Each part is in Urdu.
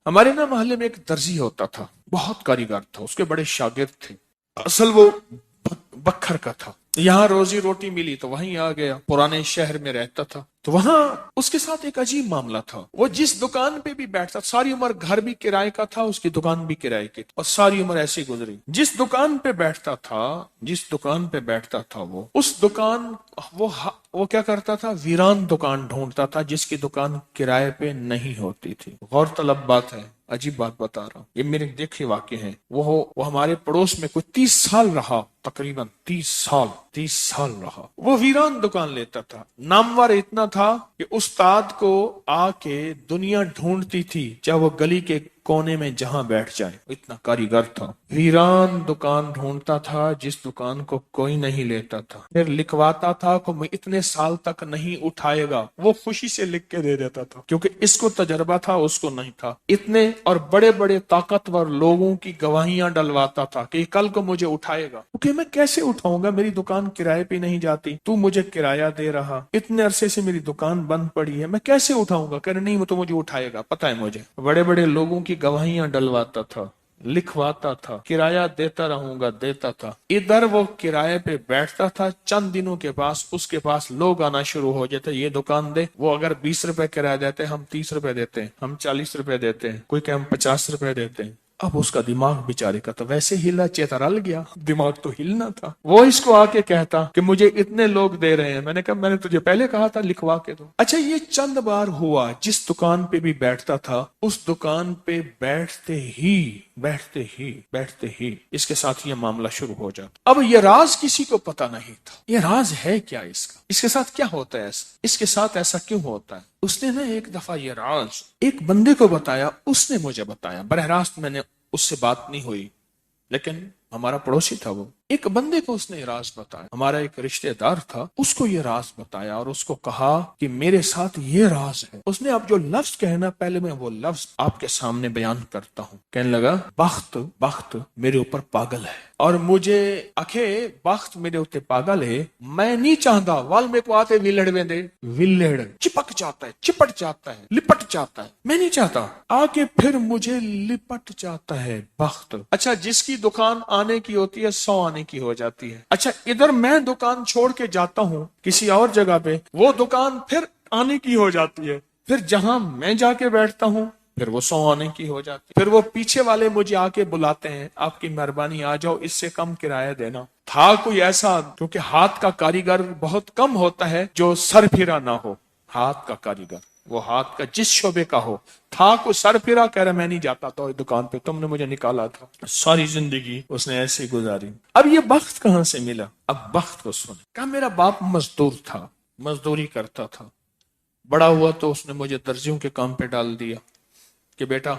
ہمارے نا محلے میں ایک درزی ہوتا تھا، بہت کاریگر تھا، اس کے بڑے شاگرد تھے۔ اصل وہ بکھر کا تھا، یہاں روزی روٹی ملی تو وہیں آ گیا، پرانے شہر میں رہتا تھا۔ تو وہاں اس کے ساتھ ایک عجیب معاملہ تھا، وہ جس دکان پہ بھی بیٹھتا، ساری عمر گھر بھی کرائے کا تھا، اس کی دکان بھی کرائے کی تھی، اور ساری عمر ایسی گزری۔ جس دکان پہ بیٹھتا تھا، جس دکان پہ بیٹھتا تھا وہ اس دکان وہ کیا کرتا تھا، ویران دکان ڈھونڈتا تھا جس کی دکان کرائے پہ نہیں ہوتی تھی۔ غور طلب بات ہے، عجیب بات بتا رہا ہوں، یہ میرے دیکھے واقع ہیں۔ وہ ہمارے پڑوس میں کوئی 30 سال رہا، تقریباً 30 سال رہا۔ وہ ویران دکان لیتا تھا، نامور اتنا تھا کہ استاد کو آ کے دنیا ڈھونڈتی تھی، چاہے وہ گلی کے کونے میں جہاں بیٹھ جائے، اتنا کاریگر تھا۔ ویران دکان ڈھونڈتا تھا جس دکان کو کوئی نہیں لیتا تھا، پھر لکھواتا تھا کہ میں اتنے سال تک نہیں اٹھائے گا، وہ خوشی سے لکھ کے دے دیتا تھا، کیونکہ اس کو تجربہ تھا، اس کو نہیں تھا۔ اتنے اور بڑے بڑے طاقتور لوگوں کی گواہیاں ڈلواتا تھا کہ کل کو مجھے اٹھائے گا، کیونکہ میں کیسے اٹھاؤں گا، میری دکان کرائے پہ نہیں جاتی، تو مجھے کرایہ دے رہا، اتنے عرصے سے میری دکان بند پڑی ہے، میں کیسے اٹھاؤں گا؟ کہ نہیں، وہ تو مجھے اٹھائے گا، پتہ ہے مجھے۔ بڑے بڑے لوگوں کی گواہیاں ڈلواتا تھا، لکھواتا تھا، کرایہ دیتا رہوں گا، دیتا تھا۔ ادھر وہ کرائے پہ بیٹھتا تھا، چند دنوں کے پاس اس کے پاس لوگ آنا شروع ہو جاتے، یہ دکان دے، وہ اگر 20 روپے کرایہ دیتے، ہم 30 روپے دیتے ہیں، ہم 40 روپے دیتے ہیں، کوئی کہ ہم 50 روپے دیتے ہیں۔ اب اس کا دماغ بیچارے کا تو ویسے ہلا چیترل گیا، دماغ تو ہلنا تھا۔ وہ اس کو آ کے کہتا کہ مجھے اتنے لوگ دے رہے ہیں، میں نے کہا میں نے تجھے پہلے کہا تھا لکھوا کے دو۔ اچھا، یہ چند بار ہوا، جس دکان پہ بھی بیٹھتا تھا، اس دکان پہ بیٹھتے ہی اس کے ساتھ یہ معاملہ شروع ہو جاتا۔ اب یہ راز کسی کو پتا نہیں تھا، یہ راز ہے کیا اس کا، اس کے ساتھ کیا ہوتا ہے ایسا، اس کے ساتھ ایسا کیوں ہوتا ہے؟ اس نے نا ایک دفعہ یہ راز ایک بندے کو بتایا، اس نے مجھے بتایا، براہ راست میں نے اس سے بات نہیں ہوئی، لیکن ہمارا پڑوسی تھا، وہ ایک بندے کو اس نے یہ راز بتایا، ہمارا ایک رشتہ دار تھا، اس کو یہ راز بتایا اور اس کو کہا کہ میرے ساتھ یہ راز ہے۔ اس نے اب جو لفظ کہنا، پہلے میں وہ لفظ آپ کے سامنے بیان کرتا ہوں۔ کہنے لگا، بخت میرے اوپر پاگل ہے، اور مجھے اکھے بخت میرے اوپر پاگل ہے، میں نہیں چاہتا وال میں کو آتے ویلڑ میں دے، ویلڑ چپک جاتا ہے، چپٹ جاتا ہے، لپٹ جاتا ہے، میں نہیں چاہتا، آگے پھر مجھے لپٹ جاتا ہے بخت۔ اچھا، جس کی دکان آنے کی ہوتی ہے 100 آنے کی ہو جاتی ہے۔ اچھا، ادھر میں دکان چھوڑ کے جاتا ہوں کسی اور جگہ پہ، وہ دکان پھر آنے کی ہو جاتی ہے، پھر جہاں میں جا کے بیٹھتا ہوں پھر وہ 100 آنے کی ہو جاتی، پھر وہ پیچھے والے مجھے آ کے بلاتے ہیں، آپ کی مہربانی آ جاؤ، اس سے کم کرایہ دینا۔ تھا کوئی ایسا، کیونکہ ہاتھ کا کاریگر بہت کم ہوتا ہے جو سر پھرا نہ ہو، ہاتھ کا کاریگر وہ ہاتھ کا جس شعبے کا ہو، تھا کو سر پھرا، کہہ رہا میں نہیں جاتا تو دکان پہ، تم نے مجھے نکالا تھا۔ ساری زندگی اس نے ایسے گزاری۔ اب یہ بخت کہاں سے ملا؟ اب بخت کو سن، کہا میرا باپ مزدور تھا، مزدوری کرتا تھا، بڑا ہوا تو اس نے مجھے درزیوں کے کام پہ ڈال دیا کہ بیٹا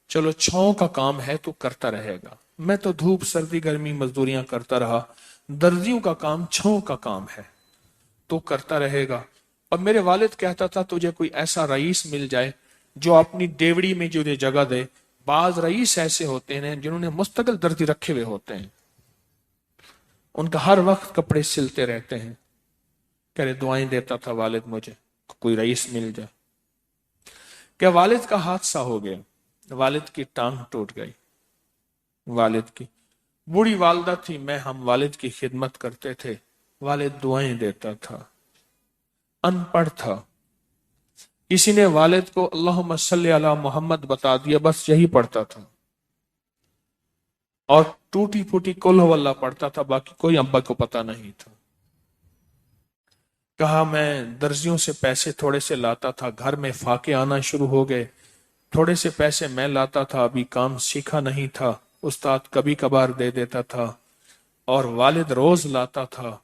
چلو چھاؤں کا کام ہے تو کرتا رہے گا۔ میں تو دھوپ سردی گرمی مزدوریاں کرتا رہا، درزیوں کا کام چھاؤں کا کام ہے تو کرتا رہے گا۔ اور میرے والد کہتا تھا تجھے کوئی ایسا رئیس مل جائے جو اپنی ڈیوڑی میں جو جگہ دے۔ بعض رئیس ایسے ہوتے ہیں جنہوں نے مستقل درزی رکھے ہوئے ہوتے ہیں، ان کا ہر وقت کپڑے سلتے رہتے ہیں۔ کہہ رہے دعائیں دیتا تھا والد مجھے کوئی رئیس مل جائے۔ کہ والد کا حادثہ ہو گیا، والد کی ٹانگ ٹوٹ گئی، والد کی بوڑھی والدہ تھی، میں ہم والد کی خدمت کرتے تھے، والد دعائیں دیتا تھا، ان پڑھ تھا، کسی نے والد کو اللہم صلی علی محمد بتا دیا، بس یہی پڑھتا تھا، اور ٹوٹی پھوٹی قل ہو اللہ پڑھتا تھا، باقی کوئی ابا کو پتا نہیں تھا۔ کہا میں درزیوں سے پیسے تھوڑے سے لاتا تھا، گھر میں فاقے آنا شروع ہو گئے، تھوڑے سے پیسے میں لاتا تھا، ابھی کام سیکھا نہیں تھا، استاد کبھی کبھار دے دیتا تھا، اور والد روز لاتا تھا،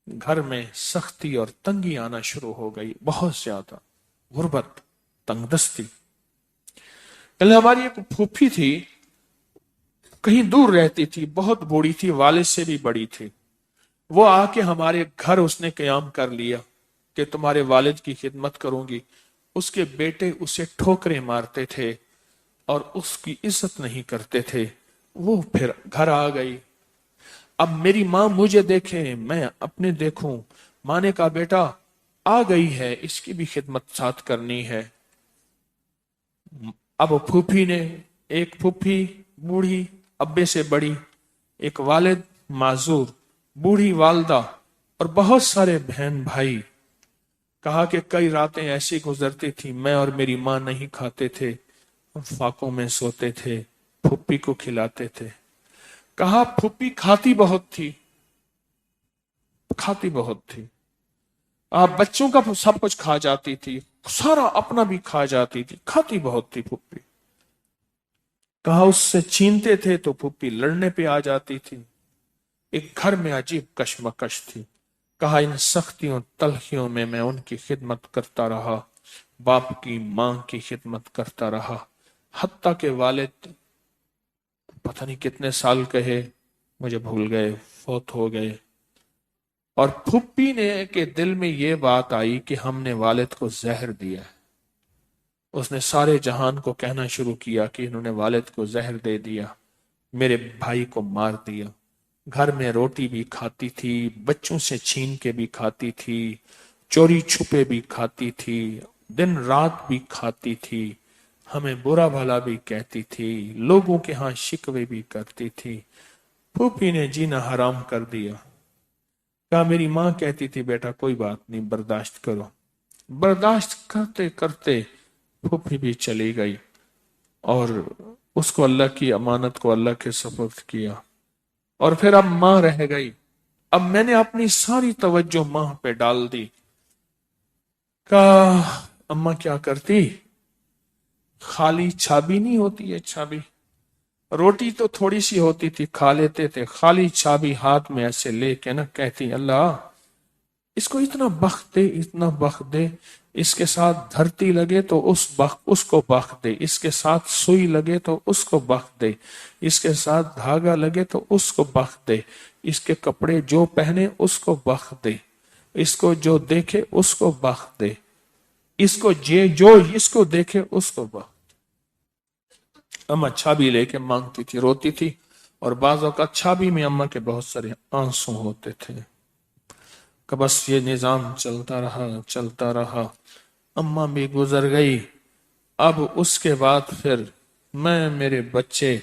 گھر میں سختی اور تنگی آنا شروع ہو گئی، بہت زیادہ غربت، تنگ دستی۔ پہلے ہماری ایک پھوپھی تھی، کہیں دور رہتی تھی، بہت بوڑھی تھی، والد سے بھی بڑی تھی، وہ آ کے ہمارے گھر اس نے قیام کر لیا کہ تمہارے والد کی خدمت کروں گی۔ اس کے بیٹے اسے ٹھوکریں مارتے تھے اور اس کی عزت نہیں کرتے تھے، وہ پھر گھر آ گئی۔ اب میری ماں مجھے دیکھے، میں اپنے دیکھوں، ماں نے کہا بیٹا آ گئی ہے، اس کی بھی خدمت ساتھ کرنی ہے۔ اب پھوپھی نے، ایک پھوپھی بوڑھی ابے سے بڑی، ایک والد معذور، بوڑھی والدہ اور بہت سارے بہن بھائی، کہا کہ کئی راتیں ایسی گزرتی تھی میں اور میری ماں نہیں کھاتے تھے، ہم فاقوں میں سوتے تھے، پھوپھی کو کھلاتے تھے۔ کہا پھوپھی کھاتی بہت تھی، کھاتی بہت تھی، آپ بچوں کا سب کچھ کھا جاتی تھی، سارا اپنا بھی کھا جاتی تھی، کھاتی بہت تھی پھوپھی۔ کہا اس سے چھینتے تھے تو پھوپھی لڑنے پہ آ جاتی تھی، ایک گھر میں عجیب کشمکش تھی۔ کہا ان سختیوں تلخیوں میں میں ان کی خدمت کرتا رہا، باپ کی ماں کی خدمت کرتا رہا، حتیٰ کہ والد پتہ نہیں کتنے سال کہے مجھے بھول گئے، فوت ہو گئے۔ اور پھوپھی نے کے دل میں یہ بات آئی کہ ہم نے والد کو زہر دیا ہے۔ اس نے سارے جہان کو کہنا شروع کیا کہ انہوں نے والد کو زہر دے دیا، میرے بھائی کو مار دیا۔ گھر میں روٹی بھی کھاتی تھی، بچوں سے چھین کے بھی کھاتی تھی، چوری چھپے بھی کھاتی تھی، دن رات بھی کھاتی تھی، ہمیں برا بھلا بھی کہتی تھی، لوگوں کے ہاں شکوے بھی کرتی تھی۔ پھوپھی نے جینا حرام کر دیا۔ کہا میری ماں کہتی تھی بیٹا کوئی بات نہیں، برداشت کرو۔ برداشت کرتے کرتے پھوپھی بھی چلی گئی اور اس کو اللہ کی امانت کو اللہ کے سپرد کیا، اور پھر اب ماں رہ گئی۔ اب میں نے اپنی ساری توجہ ماں پہ ڈال دی۔ کہا اماں کیا کرتی، خالی چھابی نہیں ہوتی ہے، چھابی روٹی تو تھوڑی سی ہوتی تھی کھا لیتے تھے، خالی چھابی ہاتھ میں ایسے لے کے نا کہتی اللہ اس کو اتنا بخت دے، اتنا بخت دے، اس کے ساتھ دھرتی لگے تو اس کو بخت دے، اس کے ساتھ سوئی لگے تو اس کو بخت دے، اس کے ساتھ دھاگا لگے تو اس کو بخت دے، اس کے کپڑے جو پہنے اس کو بخت دے، اس کو جو دیکھے اس کو بخت دے، اس کو جو اس کو دیکھے اس کو بخت۔ اماں چھابی لے کے مانگتی تھی، روتی تھی، اور بعض اوقات چھابی میں اماں کے بہت سارے آنسو ہوتے تھے۔ کہ بس یہ نظام چلتا رہا چلتا رہا، اماں بھی گزر گئی۔ اب اس کے بعد پھر میں، میرے بچے،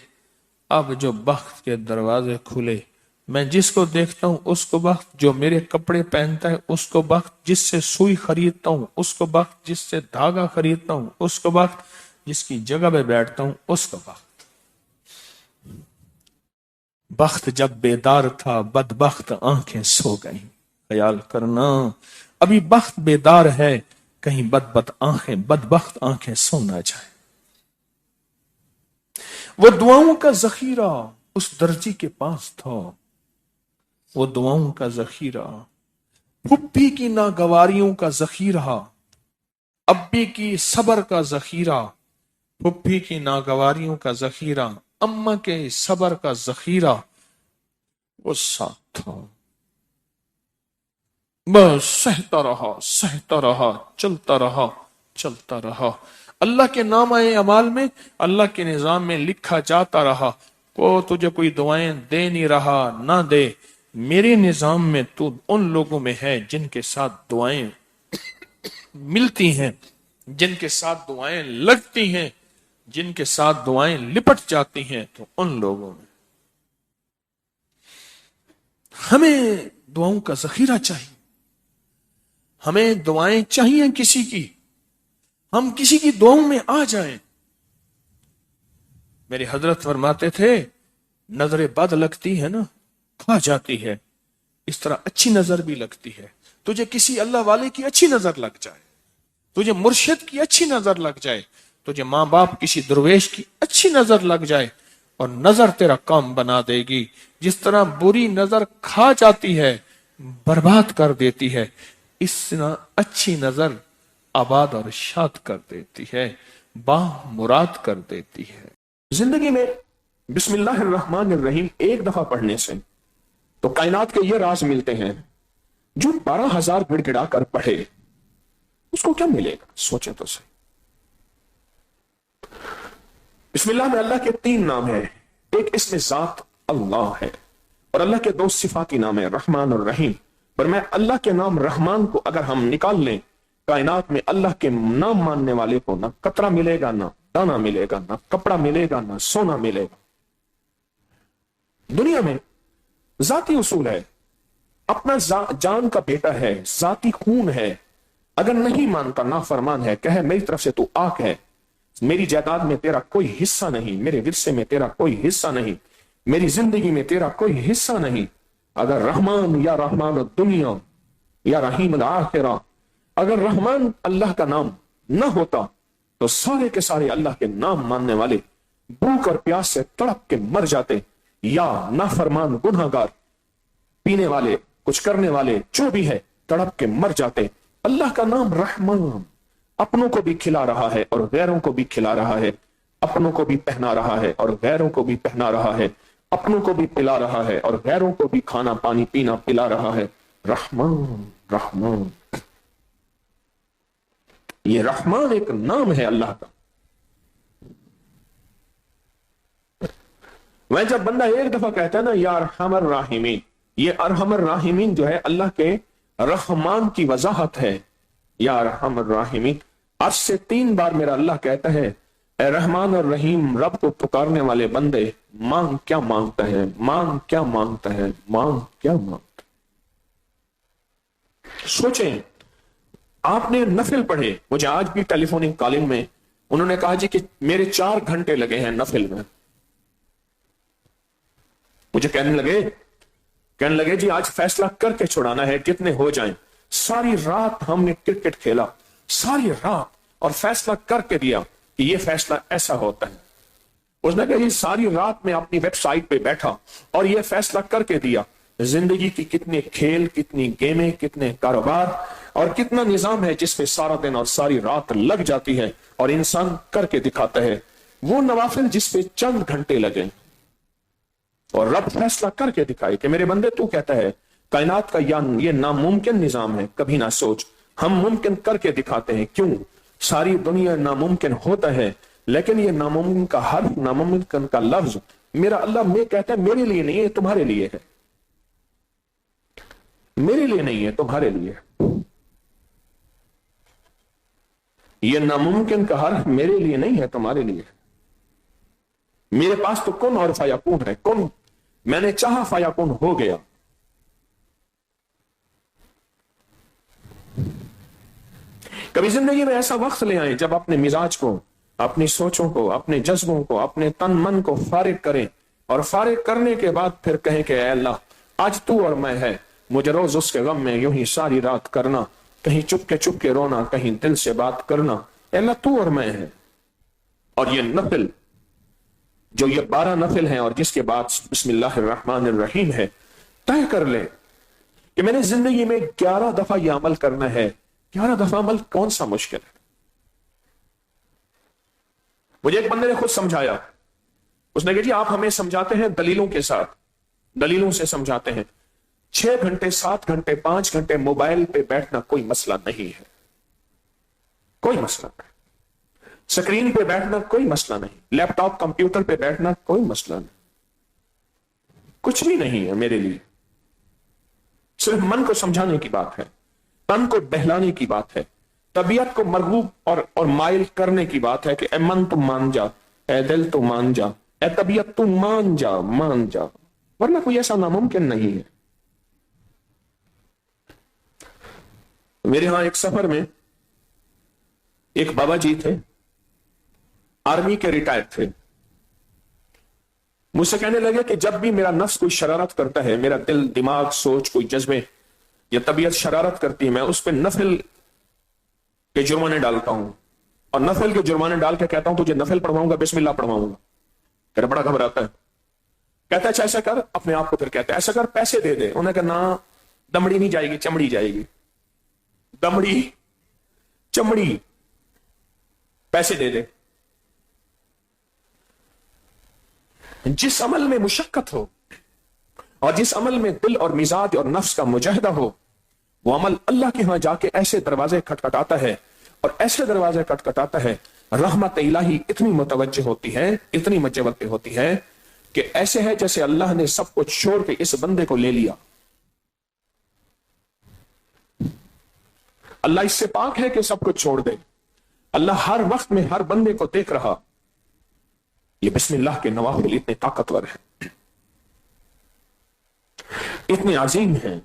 اب جو بخت کے دروازے کھلے، میں جس کو دیکھتا ہوں اس کو بخت، جو میرے کپڑے پہنتا ہے اس کو بخت، جس سے سوئی خریدتا ہوں اس کو بخت، جس سے دھاگا خریدتا ہوں اس کو بخت، جس کی جگہ پہ بیٹھتا ہوں اس کو بخت۔ بخت جب بیدار تھا بدبخت آنکھیں سو گئیں۔ خیال کرنا ابھی بخت بیدار ہے، کہیں بدبخت آنکھیں سو نہ جائے۔ وہ دعاؤں کا ذخیرہ اس درجی کے پاس تھا، وہ دعاؤں کا ذخیرہ، پھپھی کی ناگواریوں کا ذخیرہ، ابی کی صبر کا ذخیرہ، پھپھی کی ناگواریوں کا ذخیرہ، اماں کے صبر کا ذخیرہ وہ ساتھ تھا۔ بس سہتا رہا، چلتا رہا، اللہ کے نامہ اعمال میں، اللہ کے نظام میں لکھا جاتا رہا۔ کو تجھے کوئی دعائیں دے نہیں رہا، نہ دے، میرے نظام میں تو ان لوگوں میں ہے جن کے ساتھ دعائیں ملتی ہیں، جن کے ساتھ دعائیں لگتی ہیں، جن کے ساتھ دعائیں لپٹ جاتی ہیں، تو ان لوگوں میں ہمیں دعاؤں کا ذخیرہ چاہیے، ہمیں دعائیں چاہیے کسی کی، ہم کسی کی دعاؤں میں آ جائیں۔ میرے حضرت فرماتے تھے نظر بد لگتی ہے نا کھا جاتی ہے، اس طرح اچھی نظر بھی لگتی ہے۔ تجھے کسی اللہ والے کی اچھی نظر لگ جائے، تجھے مرشد کی اچھی نظر لگ جائے، تجھے ماں باپ کسی درویش کی اچھی نظر لگ جائے، اور نظر تیرا کام بنا دے گی۔ جس طرح بری نظر کھا جاتی ہے، برباد کر دیتی ہے، اس طرح اچھی نظر آباد اور شاد کر دیتی ہے، با مراد کر دیتی ہے۔ زندگی میں بسم اللہ الرحمن الرحیم ایک دفعہ پڑھنے سے تو کائنات کے یہ راز ملتے ہیں، جو 12,000 گڑ گڑا کر پڑھے اس کو کیا ملے گا، سوچیں تو صحیح۔ بسم اللہ میں اللہ کے 3 نام ہیں، ایک اسم ذات اللہ ہے، اور اللہ کے 2 صفاتی نام ہیں رحمان اور رحیم۔ پر میں اللہ کے نام رحمان کو اگر ہم نکال لیں، کائنات میں اللہ کے نام ماننے والے کو نہ قطرہ ملے گا، نہ دانا ملے گا، نہ کپڑا ملے گا، نہ سونا ملے گا۔ دنیا میں ذاتی اصول ہے، اپنا جان کا بیٹا ہے، ذاتی خون ہے، اگر نہیں مانتا نافرمان ہے، کہے میری طرف سے تو آگ ہے، میری جائیداد میں تیرا کوئی حصہ نہیں، میرے ورثے میں تیرا کوئی حصہ نہیں، میری زندگی میں تیرا کوئی حصہ نہیں، اگر رحمان یا رحمان الدنیا یا رحیم الآخرہ، اگر رحمان اللہ کا نام نہ ہوتا تو سارے کے سارے اللہ کے نام ماننے والے بھوک اور پیاس سے تڑپ کے مر جاتے، یا نافرمان گناہگار پینے والے کچھ کرنے والے جو بھی ہے تڑپ کے مر جاتے۔ اللہ کا نام رحمان اپنوں کو بھی کھلا رہا ہے اور غیروں کو بھی کھلا رہا ہے، اپنوں کو بھی پہنا رہا ہے اور غیروں کو بھی پہنا رہا ہے، اپنوں کو بھی پلا رہا ہے اور غیروں کو بھی کھانا پانی پینا پلا رہا ہے۔ رحمان رحمان، یہ رحمان ایک نام ہے اللہ کا۔ وہ جب بندہ ایک دفعہ کہتا ہے نا یا ارحم الراحمین، یہ ارحم الراحمین جو ہے اللہ کے رحمان کی وضاحت ہے۔ یا ارحم الراحمین، آج سے 3 بار میرا اللہ کہتا ہے اے رحمان اور رحیم، رب کو پکارنے والے بندے مانگ کیا مانگتا ہے، مانگ کیا مانگتا ہے، مانگ کیا مانگتا ہے۔ سوچیں، آپ نے نفل پڑھے، مجھے آج بھی ٹیلی فونک کالنگ میں انہوں نے کہا جی کہ میرے 4 گھنٹے لگے ہیں نفل میں، مجھے کہنے لگے جی آج فیصلہ کر کے چھڑانا ہے کتنے ہو جائیں۔ ساری رات ہم نے کرکٹ کھیلا، ساری رات، اور فیصلہ کر کے دیا کہ یہ فیصلہ ایسا ہوتا ہے۔ اس نے کہا جی ساری رات میں اپنی ویب سائٹ پہ بیٹھا اور یہ فیصلہ کر کے دیا۔ زندگی کی کتنے کھیل، کتنی گیمیں، کتنے کاروبار اور کتنا نظام ہے جس پہ سارا دن اور ساری رات لگ جاتی ہے اور انسان کر کے دکھاتا ہے وہ نوافل جس پہ چند گھنٹے لگے، اور رب فیصلہ کر کے دکھائے کہ میرے بندے تو کہتا ہے کائنات کا یہ ناممکن نظام ہے، کبھی نہ سوچ ہم ممکن کر کے دکھاتے ہیں۔ کیوں؟ ساری دنیا ناممکن ہوتا ہے، لیکن یہ ناممکن کا حرف، ناممکن کا لفظ میرا اللہ میں کہتا ہے میرے لیے نہیں ہے، تمہارے لیے ہے، میرے لیے نہیں ہے، تمہارے لیے۔ یہ ناممکن کا حرف میرے لیے نہیں ہے، تمہارے لیے۔ میرے پاس تو کن اور فیکون ہے، کن میں نے چاہا فیکون ہو گیا۔ کبھی زندگی میں ایسا وقت لے آئیں جب اپنے مزاج کو، اپنی سوچوں کو، اپنے جذبوں کو، اپنے تن من کو فارغ کریں، اور فارغ کرنے کے بعد پھر کہیں کہ اے اللہ آج تو اور میں ہے، مجھے روز اس کے غم میں یوں ہی ساری رات کرنا، کہیں چپ کے رونا، کہیں دل سے بات کرنا، اے اللہ تو اور میں ہے۔ اور یہ نفل جو یہ 12 نفل ہیں اور جس کے بعد بسم اللہ الرحمن الرحیم ہے، طے کر لے کہ میں نے زندگی میں 11 دفعہ یہ عمل کرنا ہے۔ 11 دفعہ عمل کون سا مشکل ہے؟ مجھے ایک بندے نے خود سمجھایا، اس نے کہا جی آپ ہمیں سمجھاتے ہیں دلیلوں کے ساتھ، دلیلوں سے سمجھاتے ہیں، 6 گھنٹے 7 گھنٹے 5 گھنٹے موبائل پہ بیٹھنا کوئی مسئلہ نہیں ہے، کوئی مسئلہ نہیں، سکرین پہ بیٹھنا کوئی مسئلہ نہیں، لیپ ٹاپ کمپیوٹر پہ بیٹھنا کوئی مسئلہ نہیں، کچھ بھی نہیں ہے میرے لیے۔ صرف من کو سمجھانے کی بات ہے، تن کو بہلانے کی بات ہے، طبیعت کو مرغوب اور مائل کرنے کی بات ہے کہ اے من تو مان جا، اے دل تو مان جا، اے طبیعت تو مان جا، مان جا، ورنہ کوئی ایسا ناممکن نہیں ہے۔ میرے ہاں ایک سفر میں ایک بابا جی تھے، آرمی کے ریٹائر تھے، مجھ سے کہنے لگے کہ جب بھی میرا نفس کوئی شرارت کرتا ہے، میرا دل، دماغ، سوچ، کوئی جذبے یا طبیعت شرارت کرتی ہے، میں اس پہ نفل کے جرمانے ڈالتا ہوں، اور نفل کے جرمانے ڈال کے کہتا ہوں تجھے نفل پڑھواؤں گا، بسم اللہ پڑھواؤں گا۔ کہتا بڑا گھبراتا ہے، کہتا ہے اچھا ایسا کر، اپنے آپ کو پھر کہتا ہے ایسا کر پیسے دے دے۔ انہوں نے کہا نا، دمڑی نہیں جائے گی، چمڑی جائے گی، دمڑی چمڑی، پیسے دے دے۔ جس عمل میں مشقت ہو اور جس عمل میں دل اور مزاج اور نفس کا مجاہدہ ہو، وہ عمل اللہ کے ہاں جا کے ایسے دروازے کھٹکھٹاتا ہے، اور ایسے دروازے کھٹکھٹاتا ہے، رحمت الہی اتنی متوجہ ہوتی ہے، اتنی متوجہ ہوتی ہے کہ ایسے ہے جیسے اللہ نے سب کچھ چھوڑ کے اس بندے کو لے لیا۔ اللہ اس سے پاک ہے کہ سب کچھ چھوڑ دے، اللہ ہر وقت میں ہر بندے کو دیکھ رہا، یہ بسم اللہ کے نوافل اتنے طاقتور ہیں، اتنے عظیم ہیں۔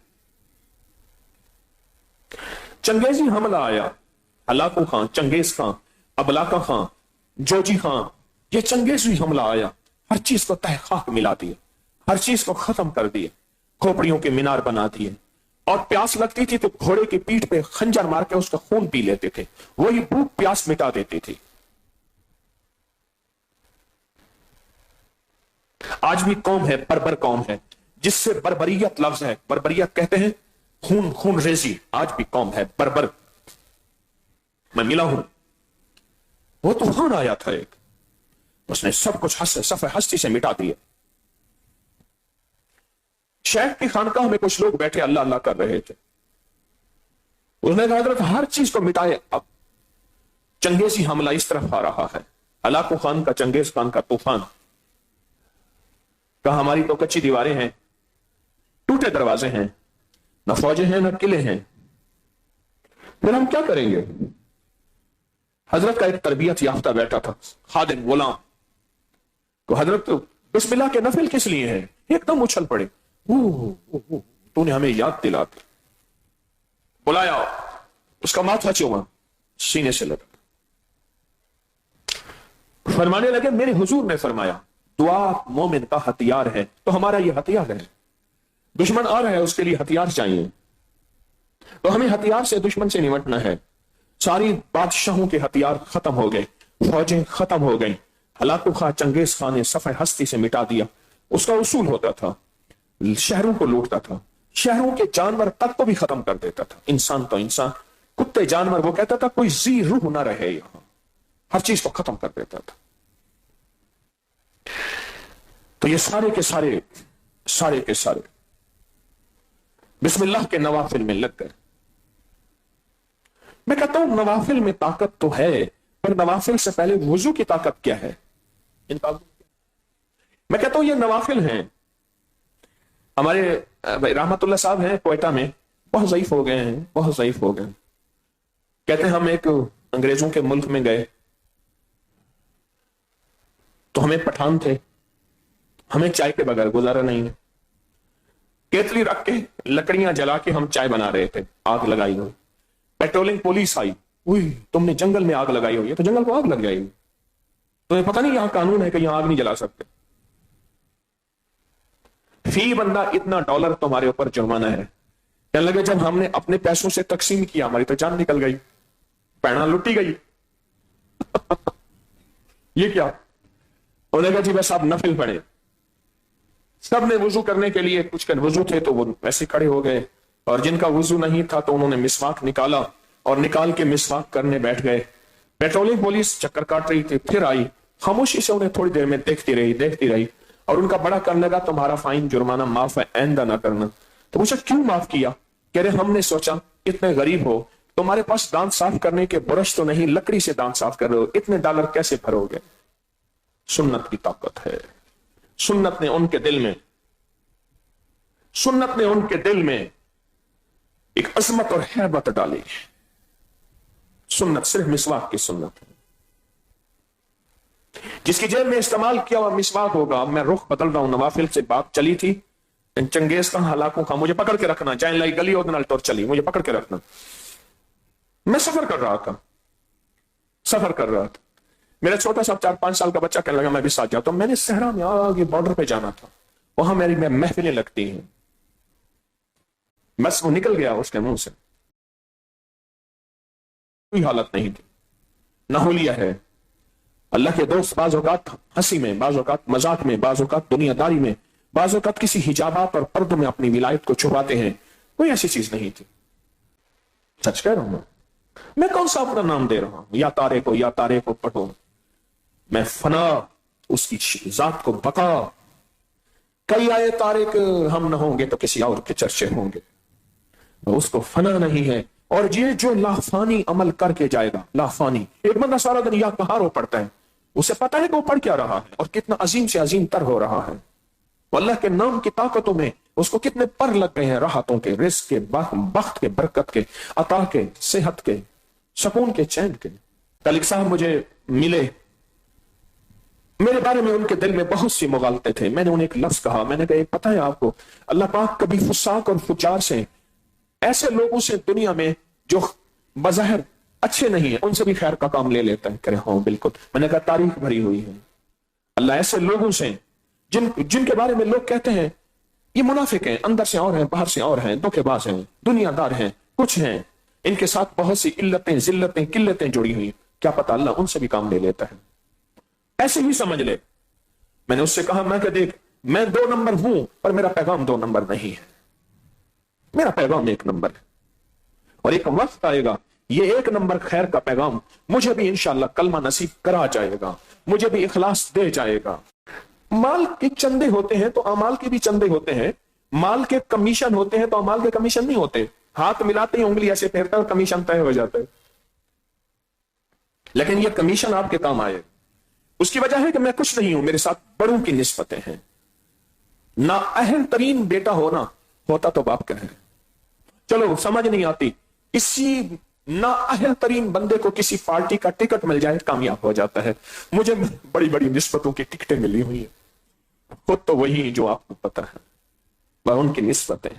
چنگیزی حملہ آیا، ہلاکو خان، چنگیز خان، ابلاکا خان، جوجی خان، یہ چنگیزی حملہ آیا، ہر چیز کو تہ خاک ملا دیا، ہر چیز کو ختم کر دیا، کھوپڑیوں کے مینار بنا دیے، اور پیاس لگتی تھی تو گھوڑے کی پیٹھ پہ خنجر مار کے اس کا خون پی لیتے تھے، وہی بھوک پیاس مٹا دیتی تھی۔ آج بھی قوم ہے، بربر قوم ہے، جس سے بربریت لفظ ہے، بربریت کہتے ہیں خون، خون ریزی، آج بھی قوم ہے بربر۔ میں ملا ہوں، وہ طوفان آیا تھا ایک، اس نے سب کچھ صفحہ ہستی سے مٹا دیا۔ شیخ کی خانقاہ میں کچھ لوگ بیٹھے اللہ اللہ کر رہے تھے، اس نے کہا حضرت ہر چیز کو مٹائے، اب چنگیزی حملہ اس طرف آ رہا ہے، ہلاکو خان کا، چنگیز خان کا طوفان۔ کہا ہماری تو کچی دیواریں ہیں، ٹوٹے دروازے ہیں، نہ فوجیں ہیں نہ قلعے ہیں، پھر ہم کیا کریں گے؟ حضرت کا ایک تربیت یافتہ بیٹا تھا، خادم، غلام، تو حضرت بسم اللہ کے نفل کس لیے ہیں؟ ایک دم اچھل پڑے، تو نے ہمیں یاد دلا دی، بلایا، اس کا ماتھا چوما، سینے سے لگا، فرمانے لگے میرے حضور نے فرمایا دعا مومن کا ہتھیار ہے، تو ہمارا یہ ہتھیار ہے، دشمن آ رہا ہے اس کے لیے ہتھیار چاہیے، تو ہمیں ہتھیار سے دشمن سے نمٹنا ہے۔ ساری بادشاہوں کے ہتھیار ختم ہو گئے، فوجیں ختم ہو گئیں، ہلاکو خان، چنگیز خان نے صفحہ ہستی سے مٹا دیا۔ اس کا اصول ہوتا تھا، شہروں کو لوٹتا تھا، شہروں کے جانور تک کو بھی ختم کر دیتا تھا، انسان تو انسان، کتے جانور، وہ کہتا تھا کوئی ذی روح نہ رہے یہاں، ہر چیز کو ختم کر دیتا تھا۔ تو یہ سارے کے سارے بسم اللہ کے نوافل میں لگ گئے۔ میں کہتا ہوں نوافل میں طاقت تو ہے، پر نوافل سے پہلے وضو کی طاقت کیا ہے؟ میں کہتا ہوں یہ نوافل ہیں۔ ہمارے رحمت اللہ صاحب ہیں کوئٹہ میں، بہت ضعیف ہو گئے ہیں، بہت ضعیف ہو گئے، کہتے ہیں ہم ایک انگریزوں کے ملک میں گئے تو ہمیں پٹھان تھے، ہمیں چائے کے بغیر گزارا نہیں ہے، کیتلی رکھ کے لکڑیاں جلا کے ہم چائے بنا رہے تھے، آگ لگائی ہوئی، پیٹرولنگ پولیس آئی، تم نے جنگل میں آگ لگائی ہوئی ہے، تو جنگل کو آگ لگ جائے گی، تمہیں پتہ نہیں یہاں قانون ہے کہ یہاں آگ نہیں جلا سکتے، فی بندہ اتنا ڈالر تمہارے اوپر جرمانہ ہے۔ کہنے لگے جب ہم نے اپنے پیسوں سے تقسیم کیا ہماری تو جان نکل گئی، پیڑا لٹی گئی۔ یہ کیا؟ انہوں نے کہا جی بس آپ نفل پڑھیں۔ سب نے وضو کرنے کے لیے، کچھ کے وضو تھے تو وہ ایسے کھڑے ہو گئے، اور جن کا وضو نہیں تھا تو انہوں نے مسواک نکالا اور نکال کے مسواک کرنے بیٹھ گئے۔ پیٹرولنگ پولیس چکر کاٹ رہی تھی، پھر آئی، خاموشی سے انہیں تھوڑی دیر میں دیکھتی رہی، اور ان کا بڑا کرنے لگا تمہارا فائن جرمانہ معاف ہے، آئندہ نہ کرنا۔ تو پوچھا کیوں معاف کیا؟ کہہ رہے ہم نے سوچا اتنے غریب ہو، تمہارے پاس دانت صاف کرنے کے برش تو نہیں، لکڑی سے دانت صاف کر رہے ہو، اتنے ڈالر کیسے بھرو گے؟ سنت کی طاقت ہے، سنت نے ان کے دل میں ایک عظمت اور ہیبت ڈالی۔ سنت صرف مسواک کی سنت ہے، جس کی جیب میں استعمال کیا ہوا مسواک ہوگا۔ اب میں رخ بدل رہا ہوں، نوافل سے بات چلی تھی، چنگیز کا، ہلاکوں کا، مجھے پکڑ کے رکھنا، جائن لائی گلی اور ٹور چلی، مجھے پکڑ کے رکھنا۔ میں سفر کر رہا تھا، میرا چھوٹا سا 4-5 سال کا بچہ کہنے لگا میں بھی ساتھ جاتا ہوں۔ میں نے صحرا میں آگے بارڈر پہ جانا تھا، وہاں میری محفلیں لگتی ہیں، بس وہ نکل گیا اس کے منہ سے، کوئی حالت نہیں تھی، نہ ہولیا ہے۔ اللہ کے دوست بعض اوقات ہنسی میں، بعض اوقات مذاق میں، بعض اوقات دنیا داری میں، بعض اوقات کسی حجابات اور پردوں میں اپنی ولایت کو چھپاتے ہیں، کوئی ایسی چیز نہیں تھی۔ سچ کہہ رہا ہوں میں کون سا اپنا نام دے رہا ہوں؟ یا تارے کو پڑھو، میں فنا اس کی ذات کو بقا، کئی آئے تارک ہم نہ ہوں گے تو کسی اور کے چرچے ہوں گے، اس کو فنا نہیں ہے۔ اور یہ جو لافانی عمل کر کے جائے گا، لافانی، ایک بندہ سارا دن یا کہارو پڑھتا ہے، اسے پتا ہے کہ وہ پڑھ کیا رہا ہے اور کتنا عظیم سے عظیم تر ہو رہا ہے، اللہ کے نام کی طاقتوں میں اس کو کتنے پر لگ گئے ہیں، راحتوں کے، رزق کے، بخت کے، برکت کے، عطا کے، صحت کے، سکون کے، چین کے۔ طالب صاحب مجھے ملے، میرے بارے میں ان کے دل میں بہت سی مغالطے تھے. میں نے انہیں ایک لفظ کہا, میں نے کہا پتہ ہے آپ کو, اللہ پاک کبھی فساق اور فجار سے, ایسے لوگوں سے دنیا میں جو بظاہر اچھے نہیں ہیں, ان سے بھی خیر کا کام لے لیتا ہے. کہ ہاں بالکل. میں نے کہا تاریخ بھری ہوئی ہے. اللہ ایسے لوگوں سے جن کے بارے میں لوگ کہتے ہیں یہ منافق ہیں, اندر سے اور ہیں باہر سے اور ہیں, دھوکے باز ہیں, دنیا دار ہیں, کچھ ہیں, ان کے ساتھ بہت سی علتیں ذلتیں قلتیں جڑی ہوئی, کیا پتہ اللہ ان سے بھی کام لے لیتا ہے. ایسے ہی سمجھ لے. میں نے اس سے کہا, میں کہ دیکھ, میں 2 نمبر ہوں پر میرا پیغام 2 نمبر نہیں ہے, میرا پیغام 1 نمبر ہے. اور ایک وقت آئے گا یہ 1 نمبر خیر کا پیغام مجھے بھی انشاءاللہ کلمہ نصیب کرا جائے گا, مجھے بھی اخلاص دے جائے گا. مال کے چندے ہوتے ہیں تو اعمال کے بھی چندے ہوتے ہیں, مال کے کمیشن ہوتے ہیں تو اعمال کے کمیشن نہیں ہوتے. ہاتھ ملاتے ہی انگلی ایسے پھیرتا ہے, کمیشن طے ہو جاتا ہے. لیکن یہ کمیشن آپ کے کام آئے. اس کی وجہ ہے کہ میں کچھ نہیں ہوں, میرے ساتھ بڑوں کی نسبتیں ہیں. نا اہل ترین بیٹا ہوتا تو باپ کا ہے. چلو سمجھ نہیں آتی, اسی نا اہل ترین بندے کو کسی پارٹی کا ٹکٹ مل جائے کامیاب ہو جاتا ہے. مجھے بڑی بڑی نسبتوں کی ٹکٹیں ملی ہوئی ہیں, خود تو وہی جو آپ کو پتا ہے, ان کی نسبتیں.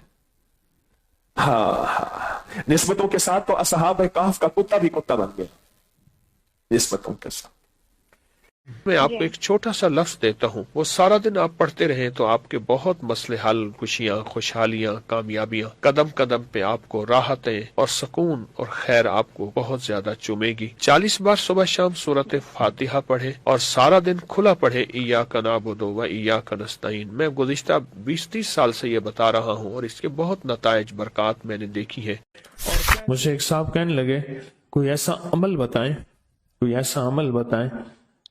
ہاں نسبتوں کے ساتھ تو اصحاب کہف کا کتا بھی کتا بن گیا نسبتوں کے ساتھ. میں آپ کو ایک چھوٹا سا لفظ دیتا ہوں, وہ سارا دن آپ پڑھتے رہیں تو آپ کے بہت مسئلے حل, خوشیاں, خوشحالیاں, کامیابیاں, قدم قدم پہ آپ کو راحتیں اور سکون اور خیر آپ کو بہت زیادہ چومے گی. 40 بار صبح شام سورۃ فاتحہ پڑھے اور سارا دن کھلا پڑھے ایاک نعبد و ایاک نستعین. میں گزشتہ 20-30 سال سے یہ بتا رہا ہوں اور اس کے بہت نتائج برکات میں نے دیکھی ہے. مجھے ایک صاحب کہنے لگے کوئی ایسا عمل بتائیں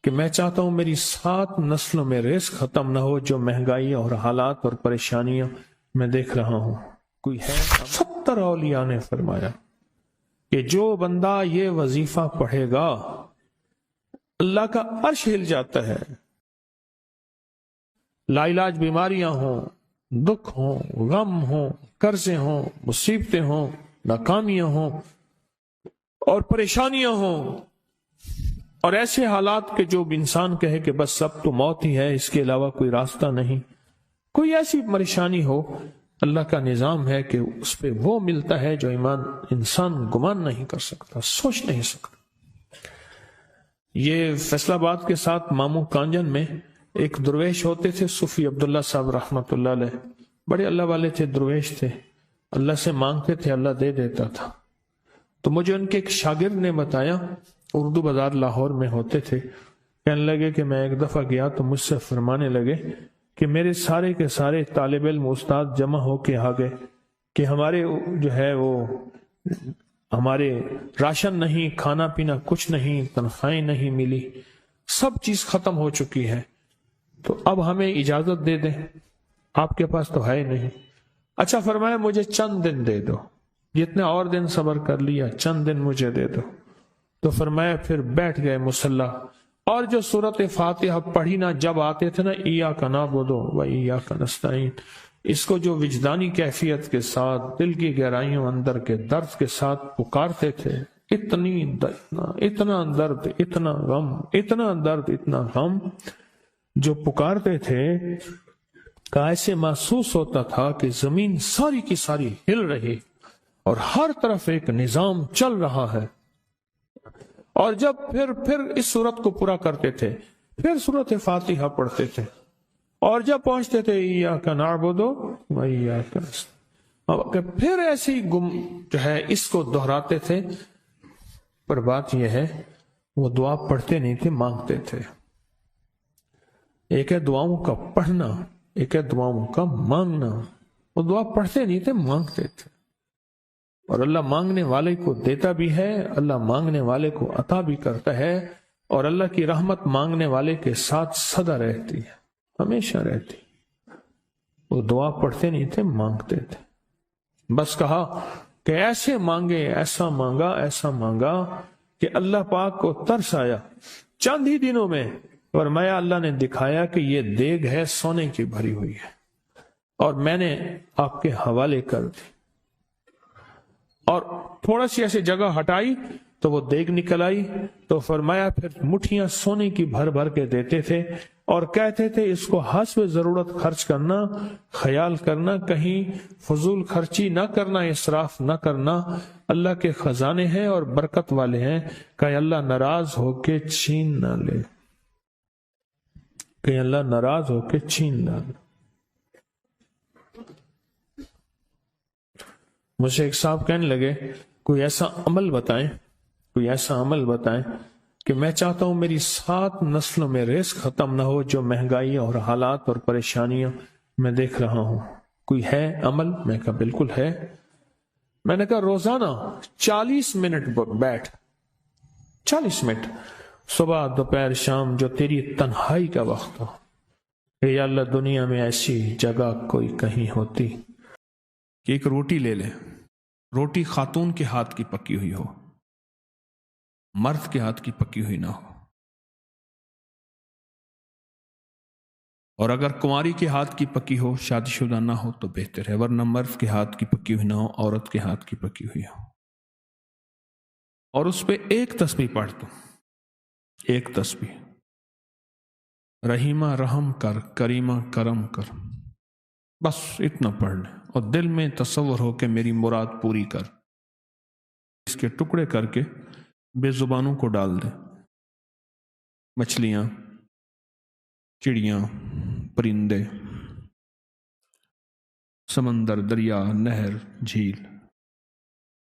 کہ میں چاہتا ہوں میری 7 نسلوں میں رزق ختم نہ ہو جو مہنگائی اور حالات اور پریشانیاں میں دیکھ رہا ہوں. کوئی ہے؟ 70 اولیاء نے فرمایا کہ جو بندہ یہ وظیفہ پڑھے گا اللہ کا عرش ہل جاتا ہے. لا علاج بیماریاں ہوں, دکھ ہوں, غم ہوں, قرضے ہوں, مصیبتیں ہوں, ناکامیاں ہوں اور پریشانیاں ہوں, اور ایسے حالات کے جو انسان کہے کہ بس سب تو موت ہی ہے, اس کے علاوہ کوئی راستہ نہیں. کوئی ایسی پریشانی ہو, اللہ کا نظام ہے کہ اس پہ وہ ملتا ہے جو انسان گمان نہیں کر سکتا, سوچ نہیں سکتا. یہ فیصل آباد کے ساتھ مامو کانجن میں ایک درویش ہوتے تھے, صوفی عبداللہ صاحب رحمۃ اللہ علیہ, بڑے اللہ والے تھے, درویش تھے, اللہ سے مانگتے تھے اللہ دے دیتا تھا. تو مجھے ان کے ایک شاگرد نے بتایا, اردو بازار لاہور میں ہوتے تھے, کہنے لگے کہ میں ایک دفعہ گیا تو مجھ سے فرمانے لگے کہ میرے سارے کے سارے طالب علم استاد جمع ہو کے آ گئے کہ ہمارے جو ہے وہ ہمارے راشن نہیں, کھانا پینا کچھ نہیں, تنخواہیں نہیں ملی, سب چیز ختم ہو چکی ہے, تو اب ہمیں اجازت دے دیں, آپ کے پاس تو ہے نہیں. اچھا فرمایا مجھے چند دن دے دو, جتنے اور دن صبر کر لیا, چند دن مجھے دے دو. تو فرمایا پھر بیٹھ گئے مصلی, اور جو سورۃ فاتحہ پڑھی نا جب آتے تھے نا ایاک نعبد و ایاک نستعین, اس کو جو وجدانی کیفیت کے ساتھ دل کی گہرائیوں اندر کے درد کے ساتھ پکارتے تھے, اتنا درد, اتنا غم, اتنا درد, اتنا غم جو پکارتے تھے کہ ایسے محسوس ہوتا تھا کہ زمین ساری کی ساری ہل رہی اور ہر طرف ایک نظام چل رہا ہے. اور جب پھر اس صورت کو پورا کرتے تھے, پھر سورۃ فاتحہ پڑھتے تھے, اور جب پہنچتے تھے ایاک نعبد و ایاک نستعین, پھر ایسے ہی جو ہے اس کو دہراتے تھے. پر بات یہ ہے وہ دعا پڑھتے نہیں تھے, مانگتے تھے. ایک ہے دعاؤں کا پڑھنا, ایک ہے دعاؤں کا مانگنا. وہ دعا پڑھتے نہیں تھے, مانگتے تھے, اور اللہ مانگنے والے کو دیتا بھی ہے, اللہ مانگنے والے کو عطا بھی کرتا ہے, اور اللہ کی رحمت مانگنے والے کے ساتھ سدا رہتی ہے, ہمیشہ رہتی. وہ دعا پڑھتے نہیں تھے, مانگتے تھے. بس کہا کہ ایسے مانگے, ایسا مانگا کہ اللہ پاک کو ترس آیا. چند ہی دنوں میں فرمایا اللہ نے دکھایا کہ یہ دیگ ہے سونے کی بھری ہوئی ہے, اور میں نے آپ کے حوالے کر دی. اور تھوڑا سی ایسے جگہ ہٹائی تو وہ دیگ نکل آئی تو فرمایا پھر مٹھیاں سونے کی بھر بھر کے دیتے تھے اور کہتے تھے اس کو حسب ضرورت خرچ کرنا، خیال کرنا، کہیں فضول خرچی نہ کرنا، اسراف نہ کرنا، اللہ کے خزانے ہیں اور برکت والے ہیں، کہ اللہ ناراض ہو کے چھین نہ لے، کہ اللہ ناراض ہو کے چھین نہ لے۔ مجھے ایک صاحب کہنے لگے کوئی ایسا عمل بتائیں، کوئی ایسا عمل بتائیں کہ میں چاہتا ہوں میری 7 نسلوں میں رزق ختم نہ ہو، جو مہنگائی اور حالات اور پریشانیاں میں دیکھ رہا ہوں، کوئی ہے عمل؟ میں کہا بالکل ہے۔ میں نے کہا روزانہ 40 منٹ بیٹھ، 40 منٹ صبح دوپہر شام، جو تیری تنہائی کا وقت ہو، کہ یا اللہ دنیا میں ایسی جگہ کوئی کہیں ہوتی کہ ایک روٹی لے لے، روٹی خاتون کے ہاتھ کی پکی ہوئی ہو، مرد کے ہاتھ کی پکی ہوئی نہ ہو، اور اگر کنواری کے ہاتھ کی پکی ہو، شادی شدہ نہ ہو تو بہتر ہے، ورنہ مرد کے ہاتھ کی پکی ہوئی نہ ہو، عورت کے ہاتھ کی پکی ہوئی ہو، اور اس پہ ایک تسبیح پڑھ دو، ایک تسبیح، رحیمہ رحم کر، کریمہ کرم کر، بس اتنا پڑھ لیں، اور دل میں تصور ہو کہ میری مراد پوری کر، اس کے ٹکڑے کر کے بے زبانوں کو ڈال دے، مچھلیاں، چڑیاں، پرندے، سمندر، دریا، نہر، جھیل،